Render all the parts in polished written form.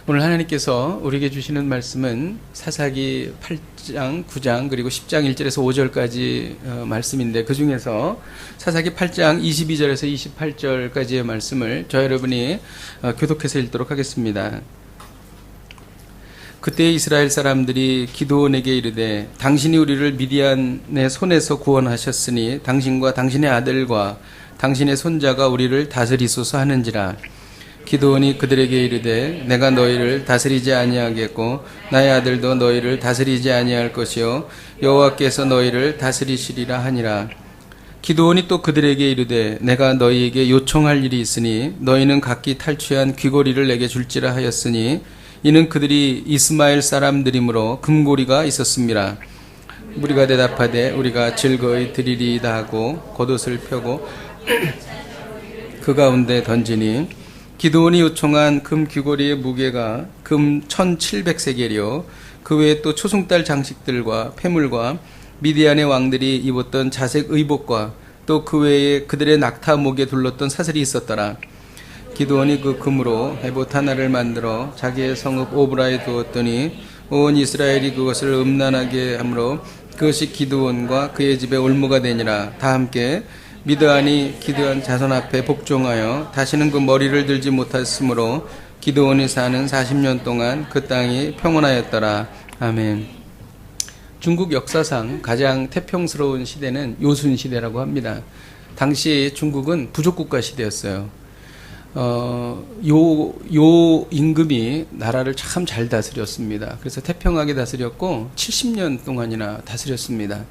오늘 하나님께서 우리에게 주시는 말씀은 사사기 8장, 9장 그리고 10장 1절에서 5절까지 말씀인데, 그 중에서 사사기 8장 22절에서 28절까지의 말씀을 저 여러분이 교독해서 읽도록 하겠습니다. 그때 이스라엘 사람들이 기드온에게 이르되, 당신이 우리를 미디안의 손에서 구원하셨으니 당신과 당신의 아들과 당신의 손자가 우리를 다스리소서 하는지라. 기드온이 그들에게 이르되, 내가 너희를 다스리지 아니하겠고 나의 아들도 너희를 다스리지 아니할 것이요 여호와께서 너희를 다스리시리라 하니라. 기드온이 또 그들에게 이르되, 내가 너희에게 요청할 일이 있으니 너희는 각기 탈취한 귀고리를 내게 줄지라 하였으니, 이는 그들이 이스마엘 사람들이므로 금고리가 있었습니다. 우리가 대답하되, 우리가 즐거이 드리리이다 하고 겉옷을 펴고 그 가운데 던지니, 기드온이 요청한 금 귀고리의 무게가 금 1700세겔이요 그 외에 또 초승달 장식들과 폐물과 미디안의 왕들이 입었던 자색 의복과 또 그 외에 그들의 낙타 목에 둘렀던 사슬이 있었더라. 기드온이 그 금으로 에봇 하나를 만들어 자기의 성읍 오브라에 두었더니 온 이스라엘이 그것을 음란하게 하므로 그것이 기드온과 그의 집의 올무가 되니라. 다 함께 미드안이 기드온 자손 앞에 복종하여 다시는 그 머리를 들지 못했으므로 기드온이 사는 40년 동안 그 땅이 평온하였더라. 아멘. 중국 역사상 가장 태평스러운 시대는 요순 시대라고 합니다. 당시 중국은 부족국가 시대였어요. 요 임금이 나라를 참 잘 다스렸습니다. 그래서 태평하게 다스렸고 70년 동안이나 다스렸습니다.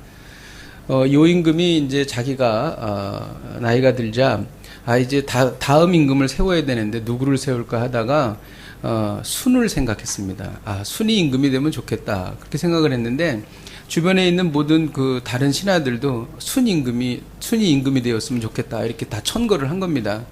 요 임금이 이제 자기가 나이가 들자 이제 다음 임금을 세워야 되는데 누구를 세울까 하다가 순을 생각했습니다. 순이 임금이 되면 좋겠다, 그렇게 생각을 했는데, 주변에 있는 모든 그 다른 신하들도 순이 임금이 되었으면 좋겠다, 이렇게 다 천거를 한 겁니다.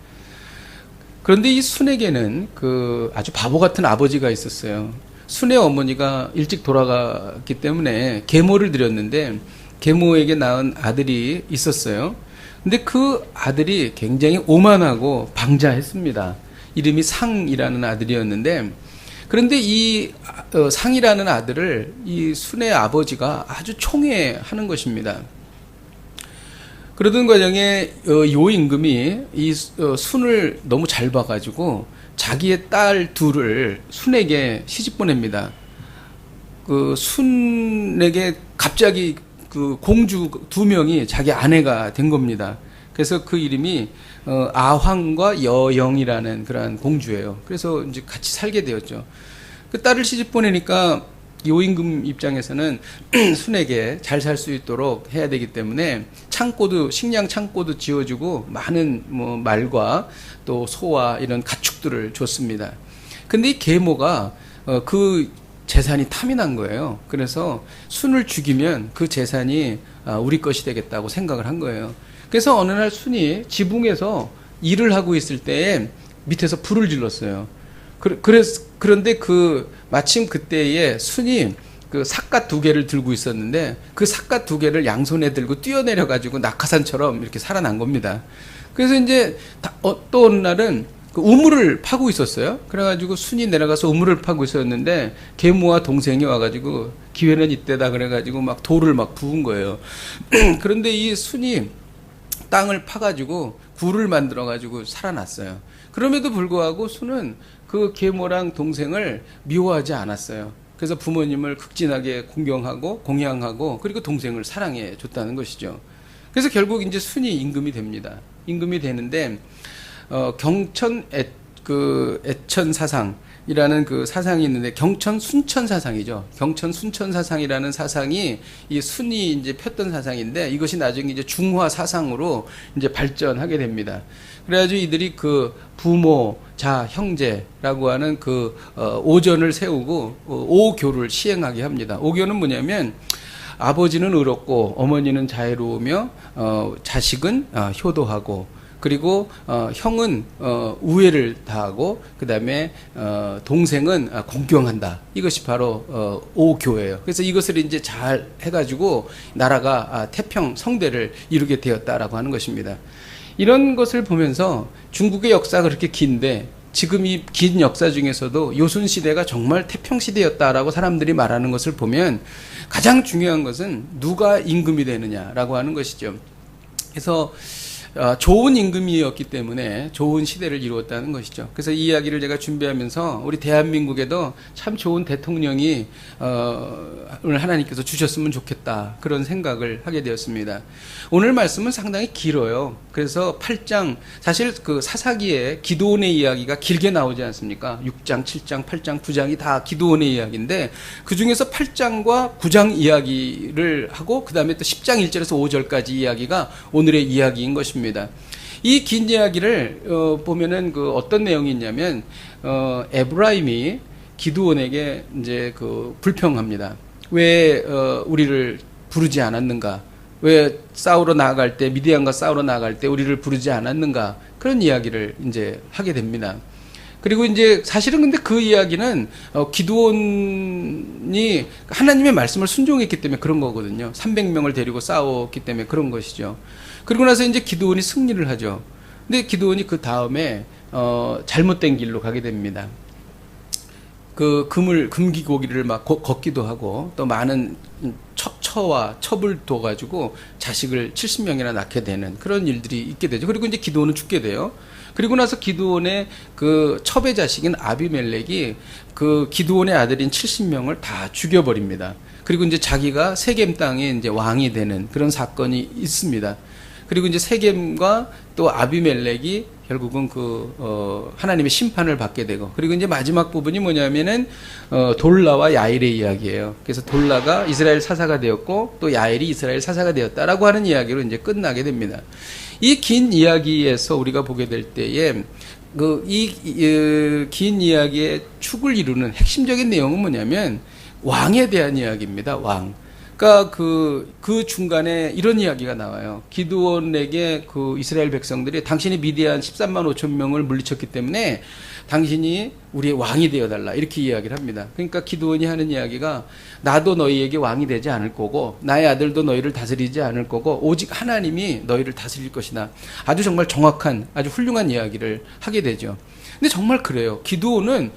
그런데 이 순에게는 그 아주 바보 같은 아버지가 있었어요. 순의 어머니가 일찍 돌아갔기 때문에 계모를 드렸는데, 계모에게 낳은 아들이 있었어요. 근데 그 아들이 굉장히 오만하고 방자했습니다. 이름이 상이라는 아들이었는데, 그런데 이 상이라는 아들을 이 순의 아버지가 아주 총애하는 것입니다. 그러던 과정에 요 임금이 이 순을 너무 잘 봐가지고 자기의 딸 둘을 순에게 시집 보냅니다. 그 순에게 갑자기 그 공주 2명이 자기 아내가 된 겁니다. 그래서 그 이름이 아황과 여영이라는 그러한 공주예요. 그래서 이제 같이 살게 되었죠. 그 딸을 시집 보내니까 요 임금 입장에서는 순에게 잘 살 수 있도록 해야 되기 때문에 식량 창고도 지어주고 많은 말과 또 소와 이런 가축들을 줬습니다. 근데 이 계모가 그 재산이 탐이 난 거예요. 그래서 순을 죽이면 그 재산이 우리 것이 되겠다고 생각을 한 거예요. 그래서 어느 날 순이 지붕에서 일을 하고 있을 때에 밑에서 불을 질렀어요. 그런데 마침 그때에 순이 그 삿갓 2개를 들고 있었는데, 그 삿갓 2개를 양손에 들고 뛰어내려가지고 낙하산처럼 이렇게 살아난 겁니다. 그래서 이제 또 어느 날은 그 우물을 파고 있었어요. 그래가지고 순이 내려가서 우물을 파고 있었는데, 계모와 동생이 와가지고 기회는 이때다 그래가지고 막 돌을 막 부은 거예요. 그런데 이 순이 땅을 파가지고 굴을 만들어가지고 살아났어요. 그럼에도 불구하고 순은 그 계모랑 동생을 미워하지 않았어요. 그래서 부모님을 극진하게 공경하고 공양하고, 그리고 동생을 사랑해 줬다는 것이죠. 그래서 결국 이제 순이 임금이 됩니다. 임금이 되는데, 경천 애천 사상이라는 그 사상이 있는데, 경천 순천 사상이죠. 경천 순천 사상이라는 사상이 이 순이 이제 폈던 사상인데, 이것이 나중에 이제 중화 사상으로 이제 발전하게 됩니다. 그래가지고 이들이 그 부모, 자, 형제라고 하는 그 오전을 세우고 오교를 시행하게 합니다. 오교는 뭐냐면, 아버지는 의롭고 어머니는 자애로우며 자식은 효도하고, 그리고 형은 우애를 다하고, 그 다음에 동생은 공경한다. 이것이 바로 오교예요. 그래서 이것을 이제 잘 해가지고 나라가 태평 성대를 이루게 되었다라고 하는 것입니다. 이런 것을 보면서 중국의 역사가 그렇게 긴데 지금 이 긴 역사 중에서도 요순 시대가 정말 태평 시대였다라고 사람들이 말하는 것을 보면 가장 중요한 것은 누가 임금이 되느냐라고 하는 것이죠. 그래서 좋은 임금이었기 때문에 좋은 시대를 이루었다는 것이죠. 그래서 이 이야기를 제가 준비하면서 우리 대한민국에도 참 좋은 대통령이 오늘 하나님께서 주셨으면 좋겠다, 그런 생각을 하게 되었습니다. 오늘 말씀은 상당히 길어요. 그래서 8장, 사실 그 사사기에 기드온의 이야기가 길게 나오지 않습니까? 6장, 7장, 8장, 9장이 다 기드온의 이야기인데 그 중에서 8장과 9장 이야기를 하고 그 다음에 또 10장 1절에서 5절까지 이야기가 오늘의 이야기인 것입니다. 이 긴 이야기를 보면은 그 어떤 내용이 있냐면 에브라임이 기드온에게 이제 그 불평합니다. 왜 우리를 부르지 않았는가? 왜 싸우러 나아갈 때, 미디안과 싸우러 나아갈 때 우리를 부르지 않았는가? 그런 이야기를 이제 하게 됩니다. 그리고 이제 사실은 근데 그 이야기는 기드온이 하나님의 말씀을 순종했기 때문에 그런 거거든요. 300명을 데리고 싸웠기 때문에 그런 것이죠. 그리고 나서 이제 기드온이 승리를 하죠. 근데 기드온이 그 다음에 잘못된 길로 가게 됩니다. 그 금기고기를 막 걷기도 하고 또 많은 처와 첩을 둬가지고 자식을 70명이나 낳게 되는 그런 일들이 있게 되죠. 그리고 이제 기드온은 죽게 돼요. 그리고 나서 기드온의 그 첩의 자식인 아비멜렉이 그 기드온의 아들인 70명을 다 죽여버립니다. 그리고 이제 자기가 세겜 땅에 이제 왕이 되는 그런 사건이 있습니다. 그리고 이제 세겜과 또 아비멜렉이 결국은 하나님의 심판을 받게 되고, 그리고 이제 마지막 부분이 뭐냐면은 돌라와 야일의 이야기예요. 그래서 돌라가 이스라엘 사사가 되었고 또 야일이 이스라엘 사사가 되었다라고 하는 이야기로 이제 끝나게 됩니다. 이 긴 이야기에서 우리가 보게 될 때에 긴 이야기의 축을 이루는 핵심적인 내용은 뭐냐면 왕에 대한 이야기입니다. 왕. 그러니까 그 중간에 이런 이야기가 나와요. 기드온에게 그 이스라엘 백성들이 당신이 미디안 13만 5천 명을 물리쳤기 때문에 당신이 우리의 왕이 되어달라, 이렇게 이야기를 합니다. 그러니까 기드온이 하는 이야기가 나도 너희에게 왕이 되지 않을 거고 나의 아들도 너희를 다스리지 않을 거고 오직 하나님이 너희를 다스릴 것이다. 아주 정말 정확한, 아주 훌륭한 이야기를 하게 되죠. 근데 정말 그래요. 기드온은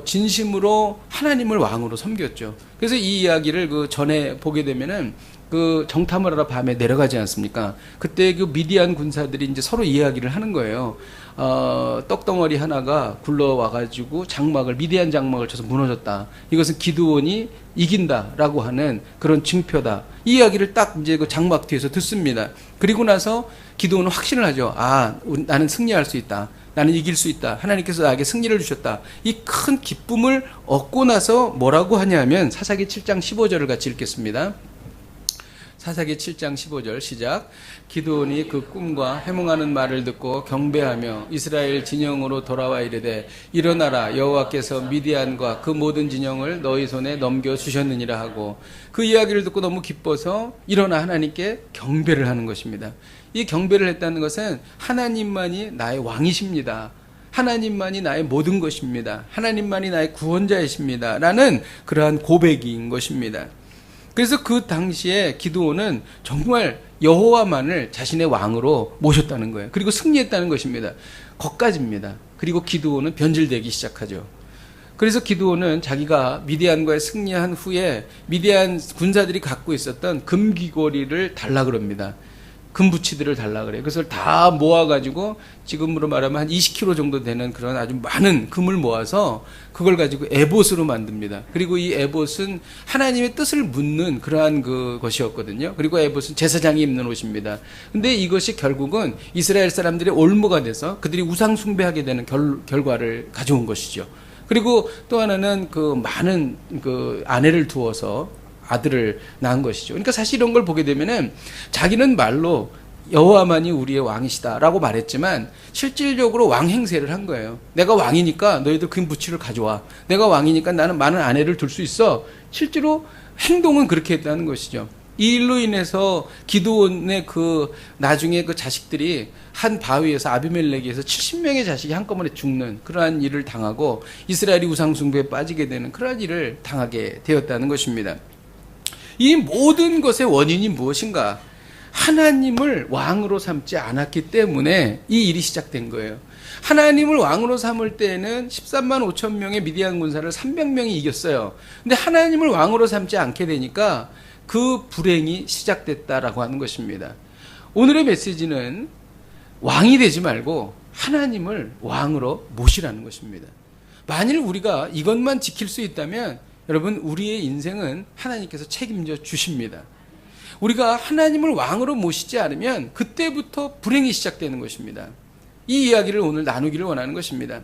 진심으로 하나님을 왕으로 섬겼죠. 그래서 이 이야기를 그 전에 보게 되면은 그 정탐을 하러 밤에 내려가지 않습니까? 그때 그 미디안 군사들이 이제 서로 이야기를 하는 거예요. 떡덩어리 하나가 굴러와가지고 미디안 장막을 쳐서 무너졌다. 이것은 기드온이 이긴다라고 하는 그런 징표다. 이 이야기를 딱 이제 그 장막 뒤에서 듣습니다. 그리고 나서 기드온은 확신을 하죠. 나는 승리할 수 있다. 나는 이길 수 있다. 하나님께서 나에게 승리를 주셨다. 이 큰 기쁨을 얻고 나서 뭐라고 하냐면 사사기 7장 15절을 같이 읽겠습니다. 사사기 7장 15절 시작. 기드온이 그 꿈과 해몽하는 말을 듣고 경배하며 이스라엘 진영으로 돌아와 이르되 일어나라, 여호와께서 미디안과 그 모든 진영을 너희 손에 넘겨주셨느니라 하고, 그 이야기를 듣고 너무 기뻐서 일어나 하나님께 경배를 하는 것입니다. 이 경배를 했다는 것은 하나님만이 나의 왕이십니다. 하나님만이 나의 모든 것입니다. 하나님만이 나의 구원자이십니다. 라는 그러한 고백인 것입니다. 그래서 그 당시에 기드온은 정말 여호와만을 자신의 왕으로 모셨다는 거예요. 그리고 승리했다는 것입니다. 거기까지입니다. 그리고 기드온은 변질되기 시작하죠. 그래서 기드온은 자기가 미디안과의 승리한 후에 미디안 군사들이 갖고 있었던 금귀고리를 달라 그럽니다. 금부치들을 달라 그래요. 그것을 다 모아가지고 지금으로 말하면 한 20kg 정도 되는 그런 아주 많은 금을 모아서 그걸 가지고 에봇으로 만듭니다. 그리고 이 에봇은 하나님의 뜻을 묻는 그러한 것이었거든요. 그리고 에봇은 제사장이 입는 옷입니다. 근데 이것이 결국은 이스라엘 사람들의 올무가 돼서 그들이 우상 숭배하게 되는 결과를 가져온 것이죠. 그리고 또 하나는 많은 아내를 두어서 아들을 낳은 것이죠. 그러니까 사실 이런 걸 보게 되면은 자기는 말로 여호와만이 우리의 왕이시다라고 말했지만 실질적으로 왕 행세를 한 거예요. 내가 왕이니까 너희들 금부치를 가져와. 내가 왕이니까 나는 많은 아내를 둘 수 있어. 실제로 행동은 그렇게 했다는 것이죠. 이 일로 인해서 기드온의 나중에 자식들이 한 바위에서 아비멜렉에서 70명의 자식이 한꺼번에 죽는 그러한 일을 당하고 이스라엘이 우상 숭배에 빠지게 되는 그러한 일을 당하게 되었다는 것입니다. 이 모든 것의 원인이 무엇인가? 하나님을 왕으로 삼지 않았기 때문에 이 일이 시작된 거예요. 하나님을 왕으로 삼을 때에는 13만 5천 명의 미디안 군사를 300명이 이겼어요. 근데 하나님을 왕으로 삼지 않게 되니까 그 불행이 시작됐다라고 하는 것입니다. 오늘의 메시지는 왕이 되지 말고 하나님을 왕으로 모시라는 것입니다. 만일 우리가 이것만 지킬 수 있다면 여러분, 우리의 인생은 하나님께서 책임져 주십니다. 우리가 하나님을 왕으로 모시지 않으면 그때부터 불행이 시작되는 것입니다. 이 이야기를 오늘 나누기를 원하는 것입니다.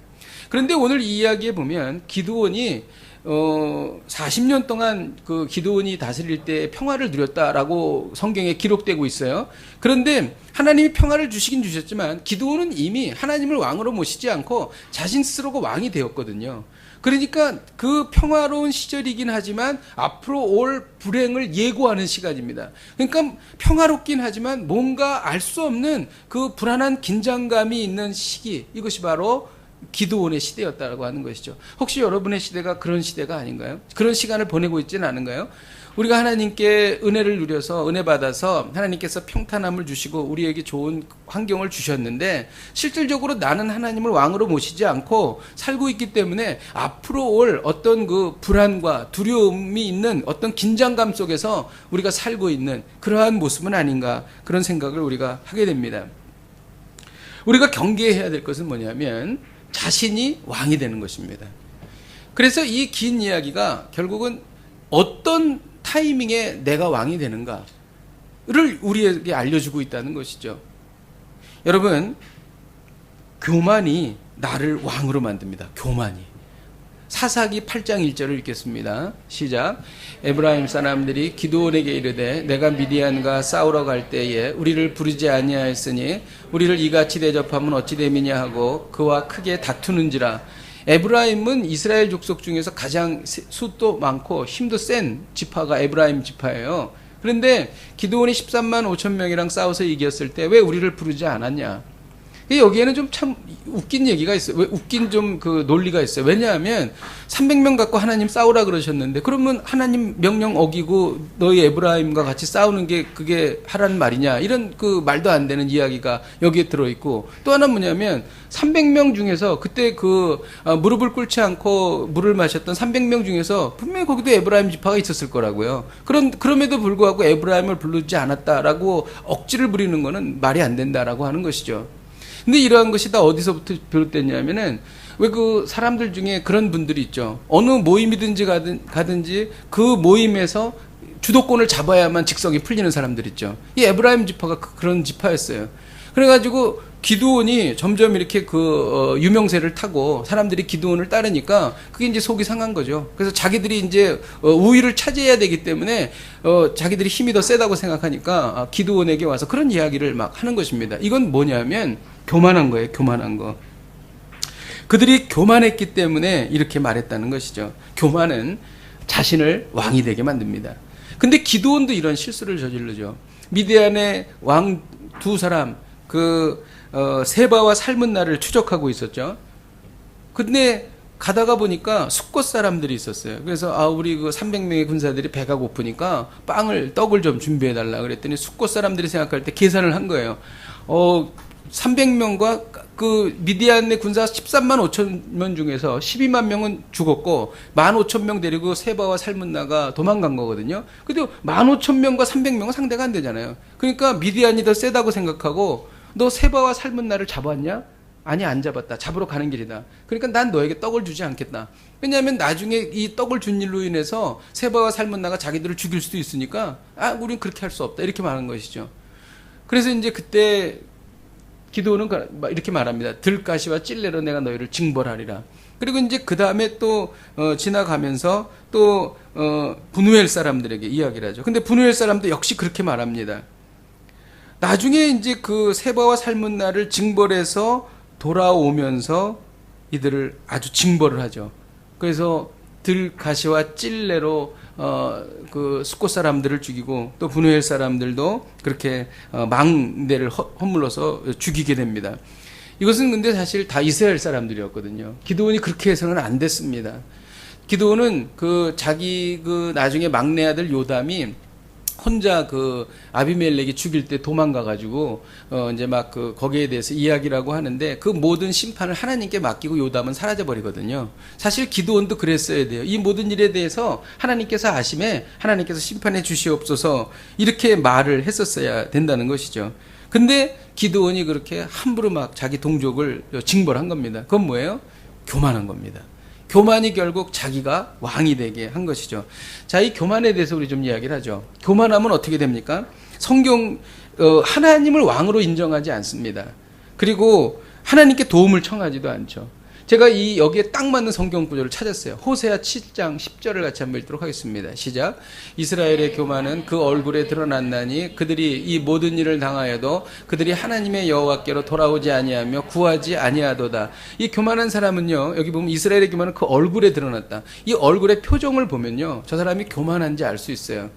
그런데 오늘 이 이야기에 보면 기드온이 40년 동안 그 기드온이 다스릴 때 평화를 누렸다라고 성경에 기록되고 있어요. 그런데 하나님이 평화를 주시긴 주셨지만 기드온은 이미 하나님을 왕으로 모시지 않고 자신 스스로가 왕이 되었거든요. 그러니까 그 평화로운 시절이긴 하지만 앞으로 올 불행을 예고하는 시간입니다. 그러니까 평화롭긴 하지만 뭔가 알 수 없는 그 불안한 긴장감이 있는 시기, 이것이 바로 기드온의 시대였다고 하는 것이죠. 혹시 여러분의 시대가 그런 시대가 아닌가요? 그런 시간을 보내고 있지는 않은가요? 우리가 하나님께 은혜를 누려서 은혜 받아서 하나님께서 평탄함을 주시고 우리에게 좋은 환경을 주셨는데 실질적으로 나는 하나님을 왕으로 모시지 않고 살고 있기 때문에 앞으로 올 어떤 그 불안과 두려움이 있는 어떤 긴장감 속에서 우리가 살고 있는 그러한 모습은 아닌가, 그런 생각을 우리가 하게 됩니다. 우리가 경계해야 될 것은 뭐냐면 자신이 왕이 되는 것입니다. 그래서 이 긴 이야기가 결국은 어떤 타이밍에 내가 왕이 되는가를 우리에게 알려주고 있다는 것이죠. 여러분, 교만이 나를 왕으로 만듭니다. 교만이. 사사기 8장 1절을 읽겠습니다. 시작. 에브라임 사람들이 기드온에게 이르되 내가 미디안과 싸우러 갈 때에 우리를 부르지 아니하였으니 우리를 이같이 대접하면 어찌 됨이냐 하고 그와 크게 다투는지라. 에브라임은 이스라엘 족속 중에서 가장 숫도 많고 힘도 센 지파가 에브라임 지파예요. 그런데 기드온이 13만 5천 명이랑 싸워서 이겼을 때 왜 우리를 부르지 않았냐? 여기에는 좀 참 웃긴 얘기가 있어요. 왜 웃긴 좀 그 논리가 있어요. 왜냐하면 300명 갖고 하나님 싸우라 그러셨는데 그러면 하나님 명령 어기고 너희 에브라임과 같이 싸우는 게 그게 하라는 말이냐, 이런 그 말도 안 되는 이야기가 여기에 들어있고, 또 하나 뭐냐면 300명 중에서 그때 그 무릎을 꿇지 않고 물을 마셨던 300명 중에서 분명히 거기도 에브라임 지파가 있었을 거라고요. 그럼에도 불구하고 에브라임을 부르지 않았다라고 억지를 부리는 거는 말이 안 된다라고 하는 것이죠. 근데 이러한 것이 다 어디서부터 비롯됐냐면은 왜 그 사람들 중에 그런 분들이 있죠. 어느 모임이든지 가든지 그 모임에서 주도권을 잡아야만 직성이 풀리는 사람들 있죠. 이 에브라임 지파가 그런 지파였어요. 그래가지고 기드온이 점점 이렇게 유명세를 타고 사람들이 기드온을 따르니까 그게 이제 속이 상한 거죠. 그래서 자기들이 이제 우위를 차지해야 되기 때문에 자기들이 힘이 더 세다고 생각하니까 기드온에게 와서 그런 이야기를 막 하는 것입니다. 이건 뭐냐면 교만한 거예요. 교만한 거. 그들이 교만했기 때문에 이렇게 말했다는 것이죠. 교만은 자신을 왕이 되게 만듭니다. 근데 기드온도 이런 실수를 저지르죠. 미디안의 왕 두 사람, 세바와 살문나를 추적하고 있었죠. 근데 가다가 보니까 숫곳 사람들이 있었어요. 그래서 우리 그 300명의 군사들이 배가 고프니까 떡을 좀 준비해 달라 그랬더니 숫곳 사람들이 생각할 때 계산을 한 거예요. 300명과 그 미디안의 군사 13만 5천 명 중에서 12만 명은 죽었고 15,000명 데리고 세바와 살문나가 도망간 거거든요. 근데 15,000명과 300명은 상대가 안 되잖아요. 그러니까 미디안이 더 세다고 생각하고 너 세바와 살문나를 잡았냐? 아니, 안 잡았다. 잡으러 가는 길이다. 그러니까 난 너에게 떡을 주지 않겠다. 왜냐하면 나중에 이 떡을 준 일로 인해서 세바와 살문나가 자기들을 죽일 수도 있으니까 우린 그렇게 할 수 없다. 이렇게 말한 것이죠. 그래서 이제 그때 기드온은 이렇게 말합니다. 들가시와 찔레로 내가 너희를 징벌하리라. 그리고 이제 그 다음에 또 지나가면서 또 분우엘 사람들에게 이야기를 하죠. 근데 분우엘 사람도 역시 그렇게 말합니다. 나중에 이제 그 세바와 살문나를 징벌해서 돌아오면서 이들을 아주 징벌을 하죠. 그래서 들가시와 찔레로 그 숫곳 사람들을 죽이고 또 분우엘 사람들도 그렇게 망대를 허물러서 죽이게 됩니다. 이것은 근데 사실 다 이스라엘 사람들이었거든요. 기드온이 그렇게 해서는 안 됐습니다. 기드온은 자기 나중에 막내 아들 요담이 혼자 그 아비멜렉이 죽일 때 도망가가지고 이제 막 그 거기에 대해서 이야기라고 하는데 그 모든 심판을 하나님께 맡기고 요담은 사라져 버리거든요. 사실 기드온도 그랬어야 돼요. 이 모든 일에 대해서 하나님께서 아심에 하나님께서 심판해 주시옵소서 이렇게 말을 했었어야 된다는 것이죠. 근데 기드온이 그렇게 함부로 막 자기 동족을 징벌한 겁니다. 그건 뭐예요? 교만한 겁니다. 교만이 결국 자기가 왕이 되게 한 것이죠. 자, 이 교만에 대해서 우리 좀 이야기를 하죠. 교만하면 어떻게 됩니까? 성경 하나님을 왕으로 인정하지 않습니다. 그리고 하나님께 도움을 청하지도 않죠. 제가 이 여기에 딱 맞는 성경 구절을 찾았어요. 호세아 7장 10절을 같이 한번 읽도록 하겠습니다. 시작. 이스라엘의 교만은 그 얼굴에 드러났나니 그들이 이 모든 일을 당하여도 그들이 하나님의 여호와께로 돌아오지 아니하며 구하지 아니하도다. 이 교만한 사람은요, 여기 보면 이스라엘의 교만은 그 얼굴에 드러났다. 이 얼굴의 표정을 보면요, 저 사람이 교만한지 알 수 있어요.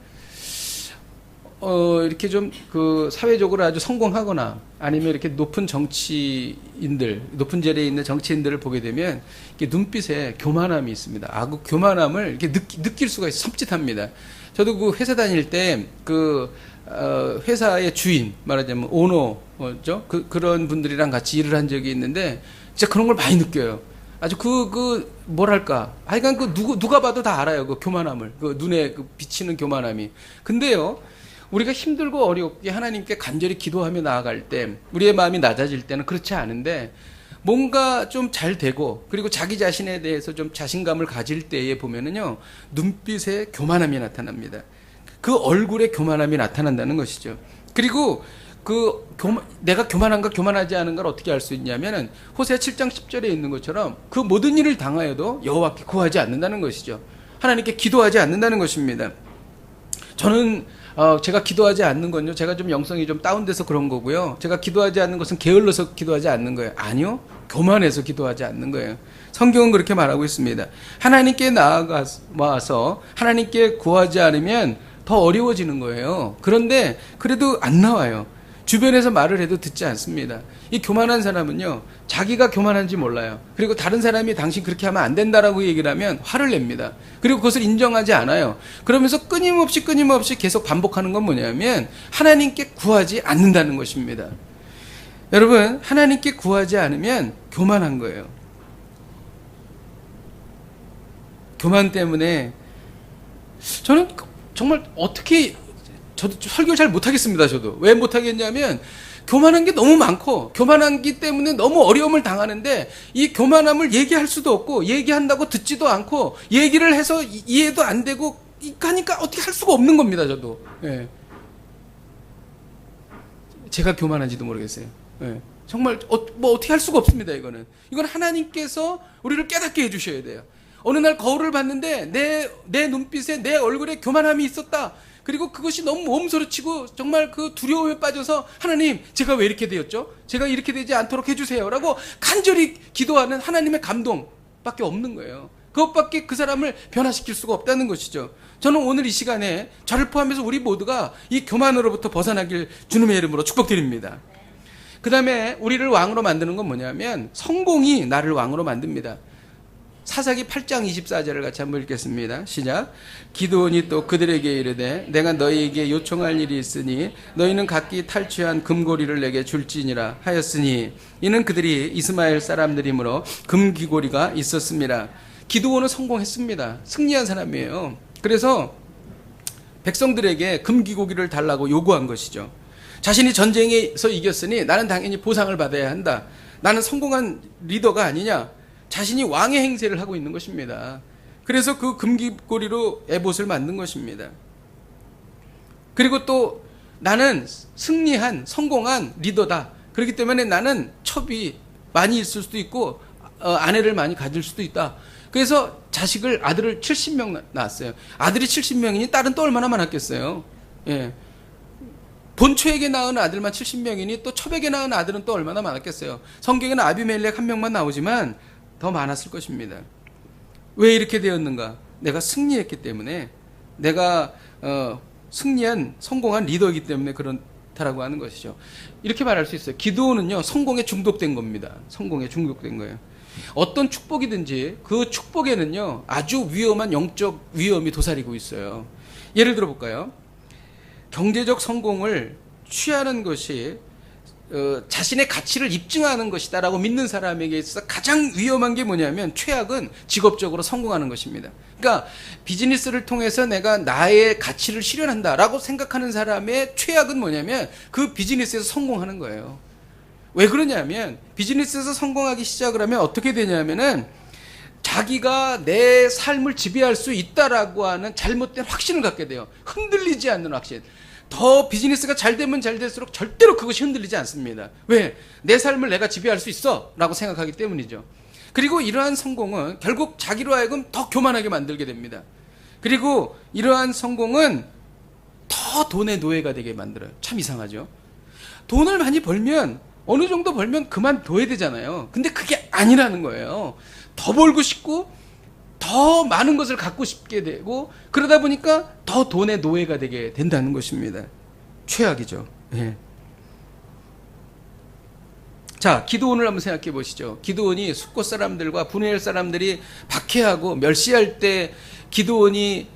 이렇게 좀 그 사회적으로 아주 성공하거나 아니면 이렇게 높은 정치인들, 높은 자리에 있는 정치인들을 보게 되면 이렇게 눈빛에 교만함이 있습니다. 그 교만함을 이렇게 느낄 수가 있어요. 섬찟합니다. 저도 그 회사 다닐 때 그 회사의 주인, 말하자면 오너죠. 그런 분들이랑 같이 일을 한 적이 있는데 진짜 그런 걸 많이 느껴요. 아주 뭐랄까. 하여간 누가 봐도 다 알아요. 그 교만함을. 그 눈에 비치는 교만함이. 근데요, 우리가 힘들고 어렵게 하나님께 간절히 기도하며 나아갈 때, 우리의 마음이 낮아질 때는 그렇지 않은데, 뭔가 좀 잘 되고, 그리고 자기 자신에 대해서 좀 자신감을 가질 때에 보면은요, 눈빛에 교만함이 나타납니다. 그 얼굴에 교만함이 나타난다는 것이죠. 그리고 내가 교만한가 교만하지 않은가를 어떻게 알 수 있냐면은, 호세아 7장 10절에 있는 것처럼 그 모든 일을 당하여도 여호와께 구하지 않는다는 것이죠. 하나님께 기도하지 않는다는 것입니다. 저는 제가 기도하지 않는 건요, 제가 좀 영성이 좀 다운돼서 그런 거고요. 제가 기도하지 않는 것은 게을러서 기도하지 않는 거예요. 아니요, 교만해서 기도하지 않는 거예요. 성경은 그렇게 말하고 있습니다. 하나님께 나아가서 하나님께 구하지 않으면 더 어려워지는 거예요. 그런데 그래도 안 나와요. 주변에서 말을 해도 듣지 않습니다. 이 교만한 사람은요, 자기가 교만한지 몰라요. 그리고 다른 사람이 당신 그렇게 하면 안 된다라고 얘기를 하면 화를 냅니다. 그리고 그것을 인정하지 않아요. 그러면서 끊임없이 계속 반복하는 건 뭐냐면 하나님께 구하지 않는다는 것입니다. 여러분, 하나님께 구하지 않으면 교만한 거예요. 교만 때문에 저는 정말 저도 설교 잘 못하겠습니다. 저도. 왜 못하겠냐면 교만한 게 너무 많고 교만하기 때문에 너무 어려움을 당하는데 이 교만함을 얘기할 수도 없고 얘기한다고 듣지도 않고 얘기를 해서 이해도 안 되고 하니까 어떻게 할 수가 없는 겁니다. 저도. 예. 제가 교만한지도 모르겠어요. 예. 정말 어떻게 할 수가 없습니다. 이건 하나님께서 우리를 깨닫게 해주셔야 돼요. 어느 날 거울을 봤는데 내 눈빛에 내 얼굴에 교만함이 있었다. 그리고 그것이 너무 몸서리치고 정말 그 두려움에 빠져서 하나님, 제가 왜 이렇게 되었죠? 제가 이렇게 되지 않도록 해주세요. 라고 간절히 기도하는 하나님의 감동밖에 없는 거예요. 그것밖에 그 사람을 변화시킬 수가 없다는 것이죠. 저는 오늘 이 시간에 저를 포함해서 우리 모두가 이 교만으로부터 벗어나길 주님의 이름으로 축복드립니다. 그 다음에 우리를 왕으로 만드는 건 뭐냐면 성공이 나를 왕으로 만듭니다. 사사기 8장 24절을 같이 한번 읽겠습니다. 시작. 기드온이 또 그들에게 이르되 내가 너희에게 요청할 일이 있으니 너희는 각기 탈취한 금고리를 내게 줄지니라 하였으니 이는 그들이 이스마엘 사람들이므로 금귀고리가 있었습니다. 기드온은 성공했습니다. 승리한 사람이에요. 그래서 백성들에게 금귀고기를 달라고 요구한 것이죠. 자신이 전쟁에서 이겼으니 나는 당연히 보상을 받아야 한다. 나는 성공한 리더가 아니냐. 자신이 왕의 행세를 하고 있는 것입니다. 그래서 그 금귀고리로 에봇을 만든 것입니다. 그리고 또 나는 승리한 성공한 리더다. 그렇기 때문에 나는 첩이 많이 있을 수도 있고 아내를 많이 가질 수도 있다. 그래서 아들을 70명 낳았어요. 아들이 70명이니 딸은 또 얼마나 많았겠어요. 예. 본초에게 낳은 아들만 70명이니 또 첩에게 낳은 아들은 또 얼마나 많았겠어요. 성경에는 아비멜렉 한 명만 나오지만 더 많았을 것입니다. 왜 이렇게 되었는가? 내가 승리했기 때문에, 내가 승리한 성공한 리더이기 때문에 그렇다라고 하는 것이죠. 이렇게 말할 수 있어요. 기드온은요, 성공에 중독된 겁니다. 성공에 중독된 거예요. 어떤 축복이든지 그 축복에는요, 아주 위험한 영적 위험이 도사리고 있어요. 예를 들어 볼까요? 경제적 성공을 취하는 것이 자신의 가치를 입증하는 것이다라고 믿는 사람에게 있어서 가장 위험한 게 뭐냐면, 최악은 직업적으로 성공하는 것입니다. 그러니까 비즈니스를 통해서 내가 나의 가치를 실현한다라고 생각하는 사람의 최악은 뭐냐면 그 비즈니스에서 성공하는 거예요. 왜 그러냐면, 비즈니스에서 성공하기 시작을 하면 어떻게 되냐면은 자기가 내 삶을 지배할 수 있다라고 하는 잘못된 확신을 갖게 돼요. 흔들리지 않는 확신. 더 비즈니스가 잘 되면 잘 될수록 절대로 그것이 흔들리지 않습니다. 왜? 내 삶을 내가 지배할 수 있어 라고 생각하기 때문이죠. 그리고 이러한 성공은 결국 자기로 하여금 더 교만하게 만들게 됩니다. 그리고 이러한 성공은 더 돈의 노예가 되게 만들어요. 참 이상하죠. 돈을 많이 벌면, 어느 정도 벌면 그만둬야 되잖아요. 근데 그게 아니라는 거예요. 더 벌고 싶고 더 많은 것을 갖고 싶게 되고, 그러다 보니까 더 돈의 노예가 되게 된다는 것입니다. 최악이죠. 예. 자, 기드온을 한번 생각해 보시죠. 기드온이 숫곳 사람들과 브누엘 사람들이 박해하고 멸시할 때 기드온이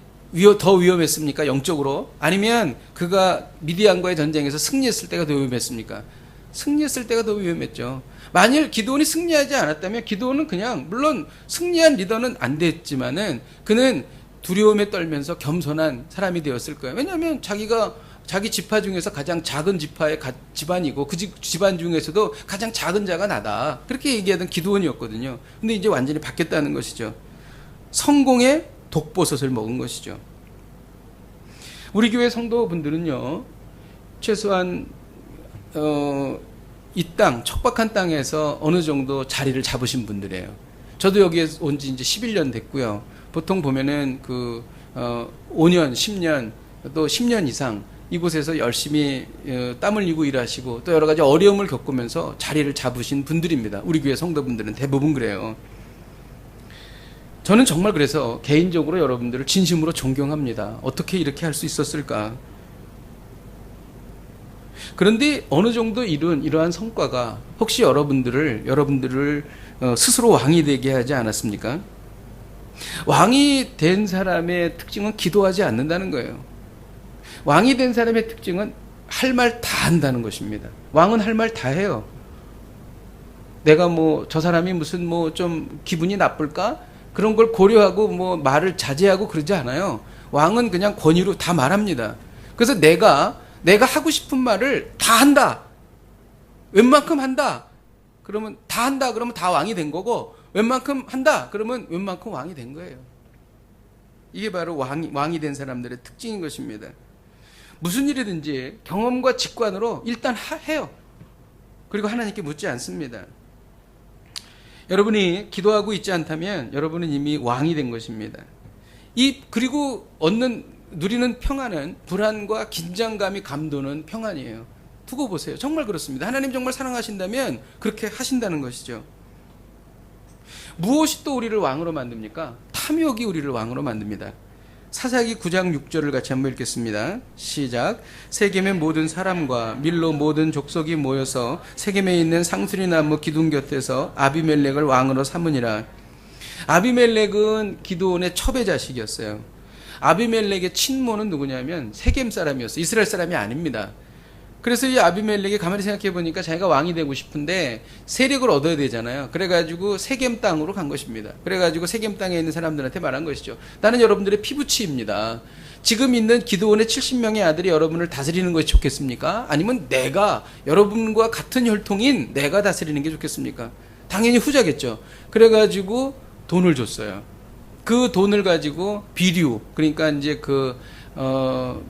더 위험했습니까? 영적으로? 아니면 그가 미디안과의 전쟁에서 승리했을 때가 더 위험했습니까? 승리했을 때가 더 위험했죠. 만일 기드온이 승리하지 않았다면 기드온은 그냥, 물론 승리한 리더는 안 됐지만은 그는 두려움에 떨면서 겸손한 사람이 되었을 거예요. 왜냐하면 자기가 자기 지파 중에서 가장 작은 지파의 집안이고 그 집안 중에서도 가장 작은 자가 나다, 그렇게 얘기하던 기드온이었거든요. 근데 이제 완전히 바뀌었다는 것이죠. 성공의 독버섯을 먹은 것이죠. 우리 교회 성도분들은요, 최소한 이 땅, 척박한 땅에서 어느 정도 자리를 잡으신 분들이에요. 저도 여기에 온 지 이제 11년 됐고요. 보통 보면은 5년, 10년, 또 10년 이상 이곳에서 열심히 땀 흘리고 일하시고 또 여러 가지 어려움을 겪으면서 자리를 잡으신 분들입니다. 우리 교회 성도분들은 대부분 그래요. 저는 정말 그래서 개인적으로 여러분들을 진심으로 존경합니다. 어떻게 이렇게 할 수 있었을까? 그런데 어느 정도 이룬 이러한 성과가 혹시 여러분들을 스스로 왕이 되게 하지 않았습니까? 왕이 된 사람의 특징은 기도하지 않는다는 거예요. 왕이 된 사람의 특징은 할 말 다 한다는 것입니다. 왕은 할 말 다 해요. 내가 저 사람이 무슨 좀 기분이 나쁠까? 그런 걸 고려하고 말을 자제하고 그러지 않아요. 왕은 그냥 권위로 다 말합니다. 그래서 내가 하고 싶은 말을 다 한다. 웬만큼 한다. 그러면 다 한다. 그러면 다 왕이 된 거고, 웬만큼 한다. 그러면 웬만큼 왕이 된 거예요. 이게 바로 왕이 된 사람들의 특징인 것입니다. 무슨 일이든지 경험과 직관으로 일단 해요. 그리고 하나님께 묻지 않습니다. 여러분이 기도하고 있지 않다면 여러분은 이미 왕이 된 것입니다. 그리고 누리는 평안은 불안과 긴장감이 감도는 평안이에요. 두고 보세요. 정말 그렇습니다. 하나님 정말 사랑하신다면 그렇게 하신다는 것이죠. 무엇이 또 우리를 왕으로 만듭니까? 탐욕이 우리를 왕으로 만듭니다. 사사기 9장 6절을 같이 한번 읽겠습니다. 시작. 세겜의 모든 사람과 밀로 모든 족속이 모여서 세겜에 있는 상수리 나무 기둥 곁에서 아비멜렉을 왕으로 삼으니라. 아비멜렉은 기드온의 첩의 자식이었어요. 아비멜렉의 친모는 누구냐면 세겜 사람이었어요. 이스라엘 사람이 아닙니다. 그래서 이 아비멜렉이 가만히 생각해 보니까 자기가 왕이 되고 싶은데 세력을 얻어야 되잖아요. 그래가지고 세겜 땅으로 간 것입니다. 그래가지고 세겜 땅에 있는 사람들한테 말한 것이죠. 나는 여러분들의 피부치입니다. 지금 있는 기드온의 70명의 아들이 여러분을 다스리는 것이 좋겠습니까? 아니면 내가 여러분과 같은 혈통인 내가 다스리는 게 좋겠습니까? 당연히 후자겠죠. 그래가지고 돈을 줬어요. 그 돈을 가지고 비류, 그러니까 이제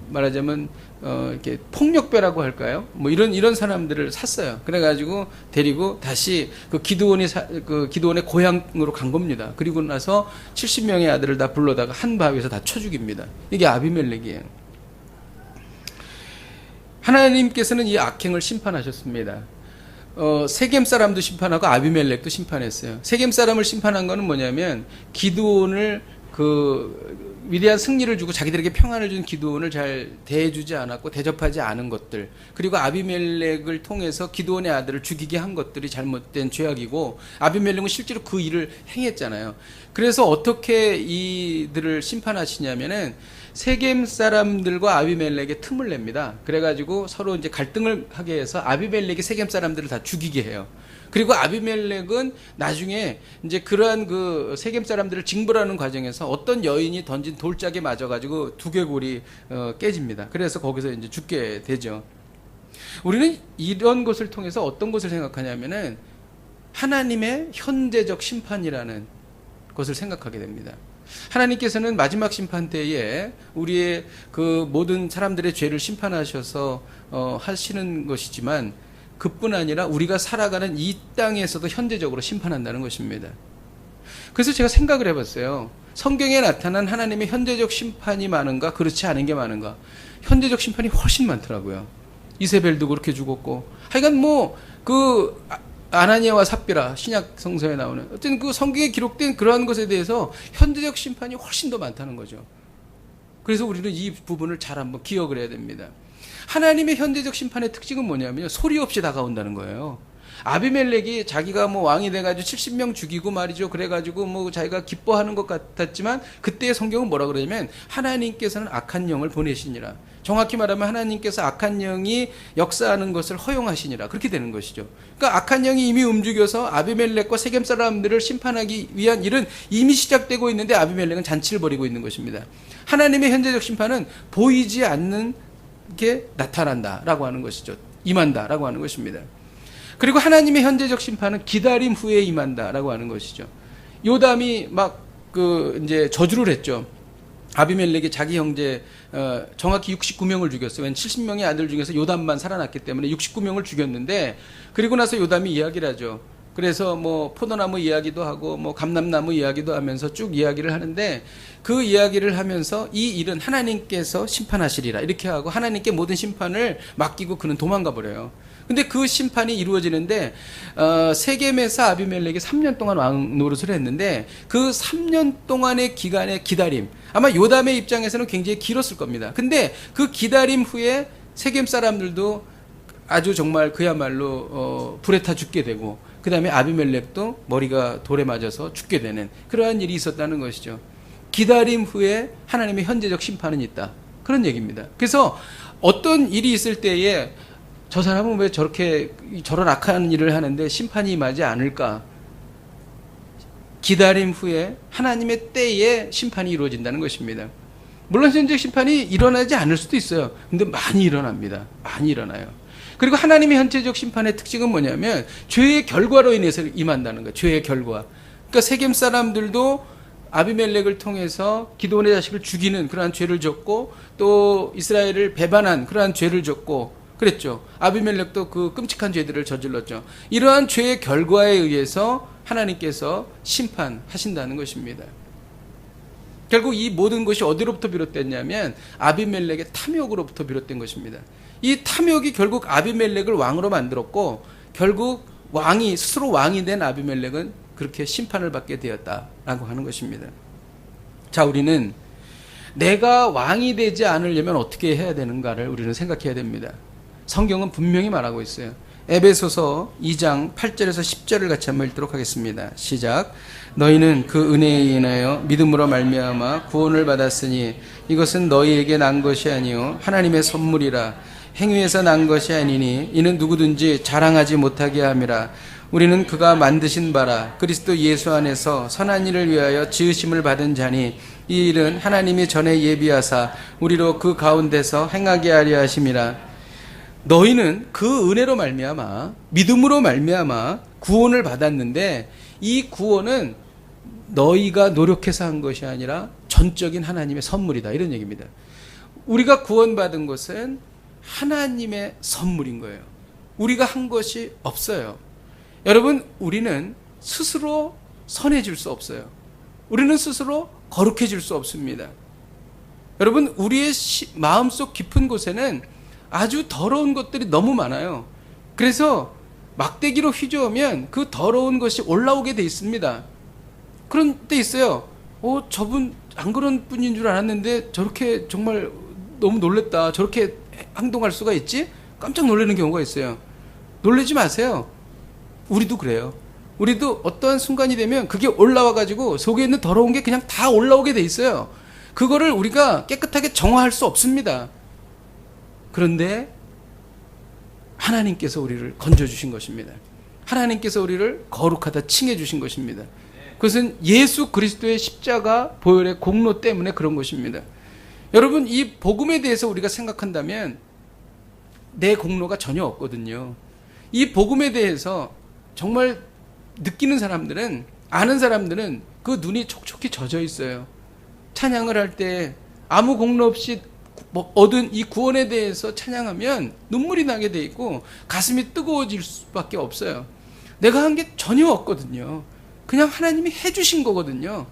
말하자면 이렇게 폭력배라고 할까요? 이런 사람들을 샀어요. 그래가지고 데리고 다시 기드온의 고향으로 간 겁니다. 그리고 나서 70명의 아들을 다 불러다가 한 바위에서 다 쳐 죽입니다. 이게 아비멜렉이에요. 하나님께서는 이 악행을 심판하셨습니다. 세겜 사람도 심판하고 아비멜렉도 심판했어요. 세겜 사람을 심판한 거는 뭐냐면 기드온을 그 위대한 승리를 주고 자기들에게 평안을 준 기드온을 잘 대해주지 않았고 대접하지 않은 것들, 그리고 아비멜렉을 통해서 기드온의 아들을 죽이게 한 것들이 잘못된 죄악이고, 아비멜렉은 실제로 그 일을 행했잖아요. 그래서 어떻게 이들을 심판하시냐면은 세겜 사람들과 아비멜렉의 틈을 냅니다. 그래가지고 서로 이제 갈등을 하게 해서 아비멜렉이 세겜 사람들을 다 죽이게 해요. 그리고 아비멜렉은 나중에 이제 그러한 그 세겜 사람들을 징벌하는 과정에서 어떤 여인이 던진 돌짝에 맞아가지고 두개골이 깨집니다. 그래서 거기서 이제 죽게 되죠. 우리는 이런 것을 통해서 어떤 것을 생각하냐면은 하나님의 현재적 심판이라는 것을 생각하게 됩니다. 하나님께서는 마지막 심판 때에 우리의 그 모든 사람들의 죄를 심판하셔서 하시는 것이지만, 그뿐 아니라 우리가 살아가는 이 땅에서도 현재적으로 심판한다는 것입니다. 그래서 제가 생각을 해봤어요. 성경에 나타난 하나님의 현재적 심판이 많은가, 그렇지 않은 게 많은가. 현재적 심판이 훨씬 많더라고요. 이세벨도 그렇게 죽었고, 하여간 아나니아와 삽비라, 신약 성서에 나오는 어떤 그 성경에 기록된 그러한 것에 대해서 현재적 심판이 훨씬 더 많다는 거죠. 그래서 우리는 이 부분을 잘 한번 기억을 해야 됩니다. 하나님의 현재적 심판의 특징은 뭐냐면요, 소리 없이 다가온다는 거예요. 아비멜렉이 자기가 왕이 돼가지고 70명 죽이고 말이죠. 그래가지고 자기가 기뻐하는 것 같았지만, 그때의 성경은 뭐라 그러냐면 하나님께서는 악한 영을 보내시니라. 정확히 말하면 하나님께서 악한 영이 역사하는 것을 허용하시니라. 그렇게 되는 것이죠. 그러니까 악한 영이 이미 움직여서 아비멜렉과 세겜 사람들을 심판하기 위한 일은 이미 시작되고 있는데, 아비멜렉은 잔치를 벌이고 있는 것입니다. 하나님의 현재적 심판은 보이지 않는 게 나타난다라고 하는 것이죠. 임한다라고 하는 것입니다. 그리고 하나님의 현재적 심판은 기다림 후에 임한다라고 하는 것이죠. 요담이 이제 저주를 했죠. 아비멜렉이 자기 형제 정확히 69명을 죽였어요. 70명의 아들 중에서 요담만 살아났기 때문에 69명을 죽였는데, 그리고 나서 요담이 이야기를 하죠. 그래서 포도나무 이야기도 하고 감람나무 이야기도 하면서 쭉 이야기를 하는데, 그 이야기를 하면서 이 일은 하나님께서 심판하시리라 이렇게 하고 하나님께 모든 심판을 맡기고 그는 도망가 버려요. 근데 그 심판이 이루어지는데, 세겜에서 아비멜렉이 3년 동안 왕 노릇을 했는데, 그 3년 동안의 기간의 기다림, 아마 요담의 입장에서는 굉장히 길었을 겁니다. 근데 그 기다림 후에 세겜 사람들도 아주 정말 그야말로 불에 타 죽게 되고, 그 다음에 아비멜렉도 머리가 돌에 맞아서 죽게 되는 그러한 일이 있었다는 것이죠. 기다림 후에 하나님의 현재적 심판은 있다, 그런 얘기입니다. 그래서 어떤 일이 있을 때에 저 사람은 왜 저런 악한 일을 하는데 심판이 임하지 않을까? 기다림 후에 하나님의 때에 심판이 이루어진다는 것입니다. 물론 현재적 심판이 일어나지 않을 수도 있어요. 근데 많이 일어납니다. 많이 일어나요. 그리고 하나님의 현재적 심판의 특징은 뭐냐면 죄의 결과로 인해서 임한다는 거예요. 죄의 결과. 그러니까 세겜 사람들도 아비멜렉을 통해서 기드온의 자식을 죽이는 그러한 죄를 졌고, 또 이스라엘을 배반한 그러한 죄를 졌고 그랬죠. 아비멜렉도 그 끔찍한 죄들을 저질렀죠. 이러한 죄의 결과에 의해서 하나님께서 심판하신다는 것입니다. 결국 이 모든 것이 어디로부터 비롯됐냐면 아비멜렉의 탐욕으로부터 비롯된 것입니다. 이 탐욕이 결국 아비멜렉을 왕으로 만들었고, 결국 스스로 왕이 된 아비멜렉은 그렇게 심판을 받게 되었다라고 하는 것입니다. 자, 우리는 내가 왕이 되지 않으려면 어떻게 해야 되는가를 우리는 생각해야 됩니다. 성경은 분명히 말하고 있어요. 에베소서 2장 8절에서 10절을 같이 한번 읽도록 하겠습니다. 시작. 너희는 그 은혜에 인하여 믿음으로 말미암아 구원을 받았으니 이것은 너희에게 난 것이 아니요 하나님의 선물이라. 행위에서 난 것이 아니니 이는 누구든지 자랑하지 못하게 함이라. 우리는 그가 만드신 바라 그리스도 예수 안에서 선한 일을 위하여 지으심을 받은 자니 이 일은 하나님이 전에 예비하사 우리로 그 가운데서 행하게 하려 하심이라. 너희는 그 은혜로 말미암아 믿음으로 말미암아 구원을 받았는데, 이 구원은 너희가 노력해서 한 것이 아니라 전적인 하나님의 선물이다, 이런 얘기입니다. 우리가 구원받은 것은 하나님의 선물인 거예요. 우리가 한 것이 없어요. 여러분, 우리는 스스로 선해질 수 없어요. 우리는 스스로 거룩해질 수 없습니다. 여러분, 우리의 마음속 깊은 곳에는 아주 더러운 것들이 너무 많아요. 그래서 막대기로 휘저으면 그 더러운 것이 올라오게 돼 있습니다. 그런 때 있어요. 저분 안 그런 분인 줄 알았는데 저렇게 정말 너무 놀랬다. 저렇게 행동할 수가 있지? 깜짝 놀라는 경우가 있어요. 놀라지 마세요. 우리도 그래요. 우리도 어떠한 순간이 되면 그게 올라와가지고 속에 있는 더러운 게 그냥 다 올라오게 돼 있어요. 그거를 우리가 깨끗하게 정화할 수 없습니다. 그런데 하나님께서 우리를 건져주신 것입니다. 하나님께서 우리를 거룩하다 칭해주신 것입니다. 그것은 예수 그리스도의 십자가 보혈의 공로 때문에 그런 것입니다. 여러분, 이 복음에 대해서 우리가 생각한다면 내 공로가 전혀 없거든요. 이 복음에 대해서 정말 느끼는 사람들은, 아는 사람들은 그 눈이 촉촉히 젖어 있어요. 찬양을 할 때 아무 공로 없이 얻은 이 구원에 대해서 찬양하면 눈물이 나게 돼 있고 가슴이 뜨거워질 수밖에 없어요. 내가 한 게 전혀 없거든요. 그냥 하나님이 해주신 거거든요.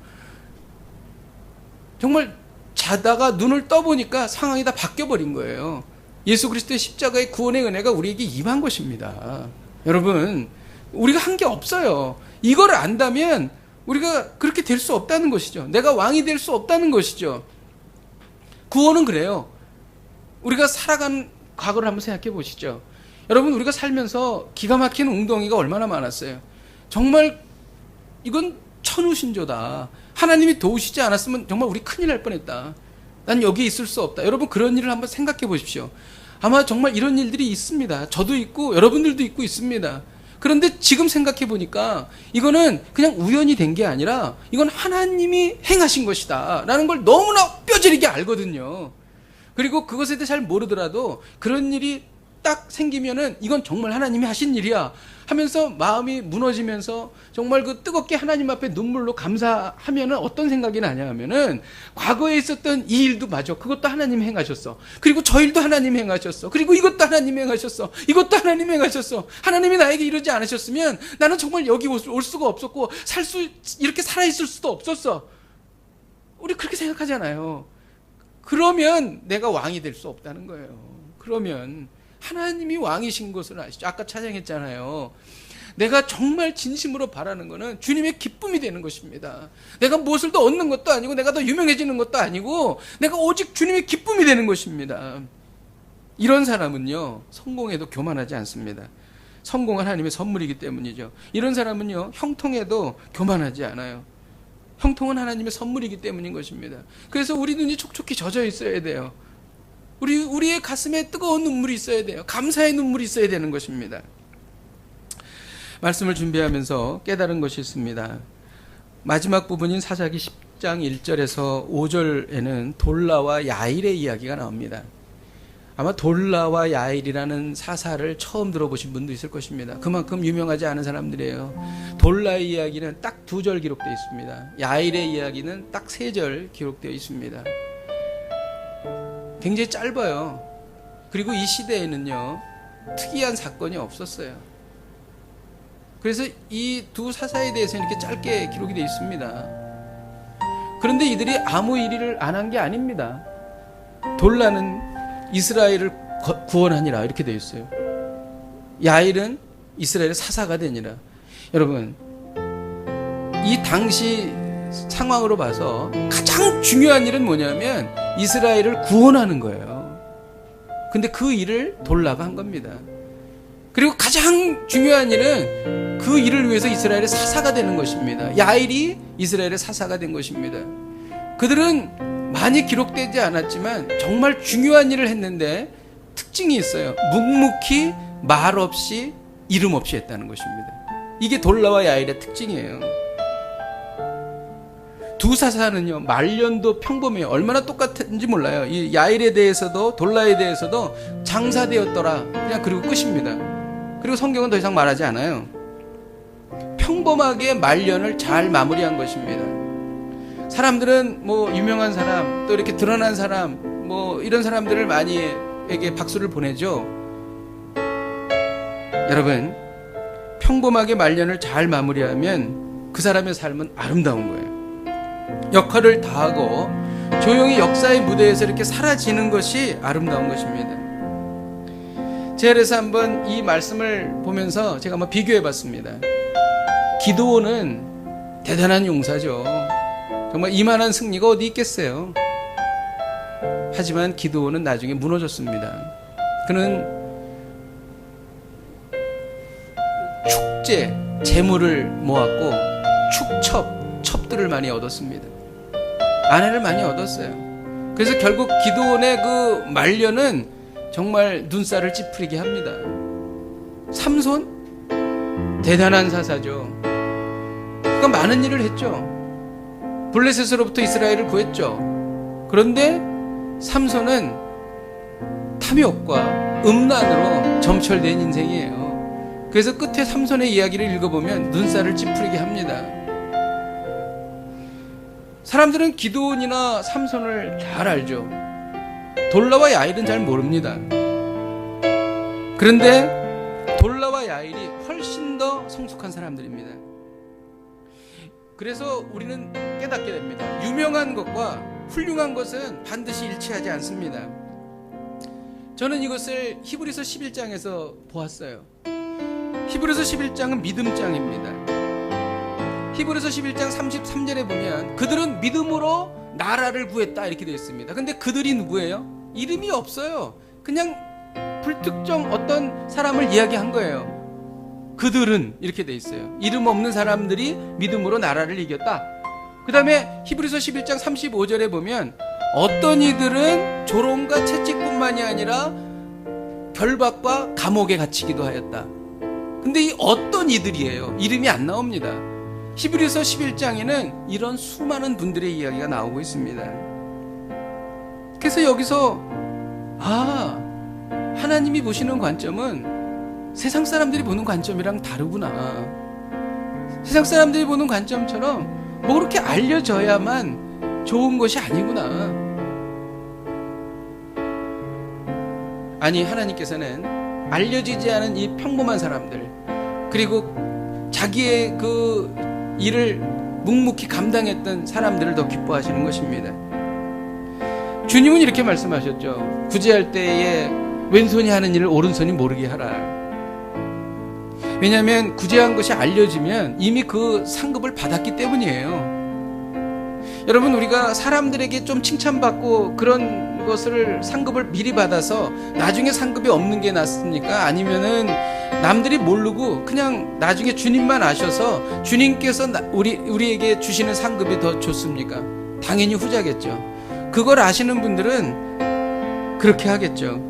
정말 자다가 눈을 떠보니까 상황이 다 바뀌어버린 거예요. 예수 그리스도의 십자가의 구원의 은혜가 우리에게 임한 것입니다. 여러분, 우리가 한 게 없어요. 이걸 안다면 우리가 그렇게 될 수 없다는 것이죠. 내가 왕이 될 수 없다는 것이죠. 구원은 그래요. 우리가 살아간 과거를 한번 생각해 보시죠. 여러분, 우리가 살면서 기가 막히는 웅덩이가 얼마나 많았어요. 정말 이건 천우신조다. 하나님이 도우시지 않았으면 정말 우리 큰일 날 뻔했다. 난 여기에 있을 수 없다. 여러분, 그런 일을 한번 생각해 보십시오. 아마 정말 이런 일들이 있습니다. 저도 있고 여러분들도 있고 있습니다. 그런데 지금 생각해 보니까 이거는 그냥 우연이 된 게 아니라 이건 하나님이 행하신 것이다 라는 걸 너무나 뼈저리게 알거든요. 그리고 그것에 대해 잘 모르더라도 그런 일이 딱 생기면은 이건 정말 하나님이 하신 일이야 하면서 마음이 무너지면서 정말 그 뜨겁게 하나님 앞에 눈물로 감사하면은 어떤 생각이 나냐 하면은 과거에 있었던 이 일도 맞아. 그것도 하나님 행하셨어. 그리고 저 일도 하나님 행하셨어. 그리고 이것도 하나님 행하셨어. 이것도 하나님 행하셨어. 하나님이 나에게 이러지 않으셨으면 나는 정말 여기 올 수가 없었고 이렇게 살아있을 수도 없었어. 우리 그렇게 생각하잖아요. 그러면 내가 왕이 될 수 없다는 거예요. 그러면 하나님이 왕이신 것을 아시죠? 아까 찬양했잖아요. 내가 정말 진심으로 바라는 것은 주님의 기쁨이 되는 것입니다. 내가 무엇을 더 얻는 것도 아니고 내가 더 유명해지는 것도 아니고 내가 오직 주님의 기쁨이 되는 것입니다. 이런 사람은요, 성공해도 교만하지 않습니다. 성공은 하나님의 선물이기 때문이죠. 이런 사람은요, 형통해도 교만하지 않아요. 형통은 하나님의 선물이기 때문인 것입니다. 그래서 우리 눈이 촉촉히 젖어 있어야 돼요. 우리의 가슴에 뜨거운 눈물이 있어야 돼요. 감사의 눈물이 있어야 되는 것입니다. 말씀을 준비하면서 깨달은 것이 있습니다. 마지막 부분인 사사기 10장 1절에서 5절에는 돌라와 야일의 이야기가 나옵니다. 아마 돌라와 야일이라는 사사를 처음 들어보신 분도 있을 것입니다. 그만큼 유명하지 않은 사람들이에요. 돌라의 이야기는 딱 2절 기록되어 있습니다. 야일의 이야기는 딱 3절 기록되어 있습니다. 굉장히 짧아요. 그리고 이 시대에는요, 특이한 사건이 없었어요. 그래서 이 두 사사에 대해서 이렇게 짧게 기록이 되어 있습니다. 그런데 이들이 아무 일을 안 한 게 아닙니다. 돌라는 이스라엘을 구원하니라 이렇게 되어 있어요. 야일은 이스라엘의 사사가 되니라. 여러분, 이 당시 상황으로 봐서 가장 중요한 일은 뭐냐면 이스라엘을 구원하는 거예요. 근데 그 일을 돌라가 한 겁니다. 그리고 가장 중요한 일은 그 일을 위해서 이스라엘의 사사가 되는 것입니다. 야일이 이스라엘의 사사가 된 것입니다. 그들은 많이 기록되지 않았지만 정말 중요한 일을 했는데 특징이 있어요. 묵묵히 말 없이 이름 없이 했다는 것입니다. 이게 돌라와 야일의 특징이에요. 두 사사는요, 말년도 평범해요. 얼마나 똑같은지 몰라요. 이 야일에 대해서도 돌라에 대해서도 장사되었더라, 그냥 그리고 끝입니다. 그리고 성경은 더 이상 말하지 않아요. 평범하게 말년을 잘 마무리한 것입니다. 사람들은 뭐 유명한 사람, 또 이렇게 드러난 사람, 뭐 이런 사람들을 많이에게 박수를 보내죠. 여러분, 평범하게 말년을 잘 마무리하면 그 사람의 삶은 아름다운 거예요. 역할을 다하고 조용히 역사의 무대에서 이렇게 사라지는 것이 아름다운 것입니다. 제가 그래서 한번 이 말씀을 보면서 제가 한번 비교해 봤습니다. 기드온은 대단한 용사죠. 정말 이만한 승리가 어디 있겠어요. 하지만 기드온은 나중에 무너졌습니다. 그는 축제, 재물을 모았고 첩들을 많이 얻었습니다. 아내를 많이 얻었어요. 그래서 결국 기드온의 그 말년은 정말 눈살을 찌푸리게 합니다. 삼손? 대단한 사사죠. 그가 많은 일을 했죠. 블레셋으로부터 이스라엘을 구했죠. 그런데 삼손은 탐욕과 음란으로 점철된 인생이에요. 그래서 끝에 삼손의 이야기를 읽어보면 눈살을 찌푸리게 합니다. 사람들은 기드온이나 삼손을 잘 알죠. 돌라와 야일은 잘 모릅니다. 그런데 돌라와 야일이 훨씬 더 성숙한 사람들입니다. 그래서 우리는 깨닫게 됩니다. 유명한 것과 훌륭한 것은 반드시 일치하지 않습니다. 저는 이것을 히브리서 11장에서 보았어요. 히브리서 11장은 믿음장입니다. 히브리서 11장 33절에 보면 그들은 믿음으로 나라를 구했다 이렇게 되어 있습니다. 근데 그들이 누구예요? 이름이 없어요. 그냥 불특정 어떤 사람을 이야기한 거예요. 그들은 이렇게 되어 있어요. 이름 없는 사람들이 믿음으로 나라를 이겼다. 그 다음에 히브리서 11장 35절에 보면 어떤 이들은 조롱과 채찍뿐만이 아니라 결박과 감옥에 갇히기도 하였다. 근데 이 어떤 이들이에요? 이름이 안 나옵니다. 히브리서 11장에는 이런 수많은 분들의 이야기가 나오고 있습니다. 그래서 여기서 하나님이 보시는 관점은 세상 사람들이 보는 관점이랑 다르구나. 세상 사람들이 보는 관점처럼 뭐 그렇게 알려져야만 좋은 것이 아니구나. 아니, 하나님께서는 알려지지 않은 이 평범한 사람들, 그리고 자기의 그 일을 묵묵히 감당했던 사람들을 더 기뻐하시는 것입니다. 주님은 이렇게 말씀하셨죠. 구제할 때에 왼손이 하는 일을 오른손이 모르게 하라. 왜냐하면 구제한 것이 알려지면 이미 그 상급을 받았기 때문이에요. 여러분, 우리가 사람들에게 좀 칭찬받고 그런 것을 상급을 미리 받아서 나중에 상급이 없는 게 낫습니까? 아니면은 남들이 모르고 그냥 나중에 주님만 아셔서 주님께서 우리에게 주시는 상급이 더 좋습니까? 당연히 후자겠죠. 그걸 아시는 분들은 그렇게 하겠죠.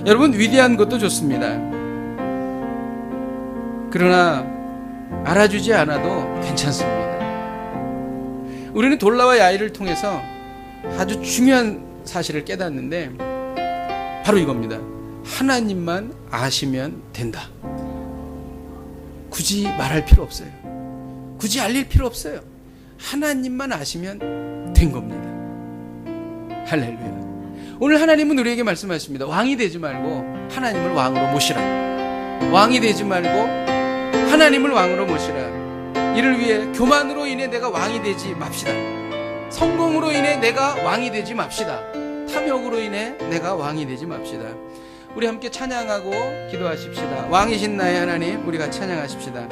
여러분, 위대한 것도 좋습니다. 그러나 알아주지 않아도 괜찮습니다. 우리는 돌라와 야일을 통해서 아주 중요한 사실을 깨닫는데 바로 이겁니다. 하나님만 아시면 된다. 굳이 말할 필요 없어요. 굳이 알릴 필요 없어요. 하나님만 아시면 된 겁니다. 할렐루야. 오늘 하나님은 우리에게 말씀하십니다. 왕이 되지 말고 하나님을 왕으로 모시라. 왕이 되지 말고 하나님을 왕으로 모시라. 이를 위해 교만으로 인해 내가 왕이 되지 맙시다. 성공으로 인해 내가 왕이 되지 맙시다. 탐욕으로 인해 내가 왕이 되지 맙시다. 우리 함께 찬양하고 기도하십시다. 왕이신 나의 하나님, 우리 같이 찬양하십시다.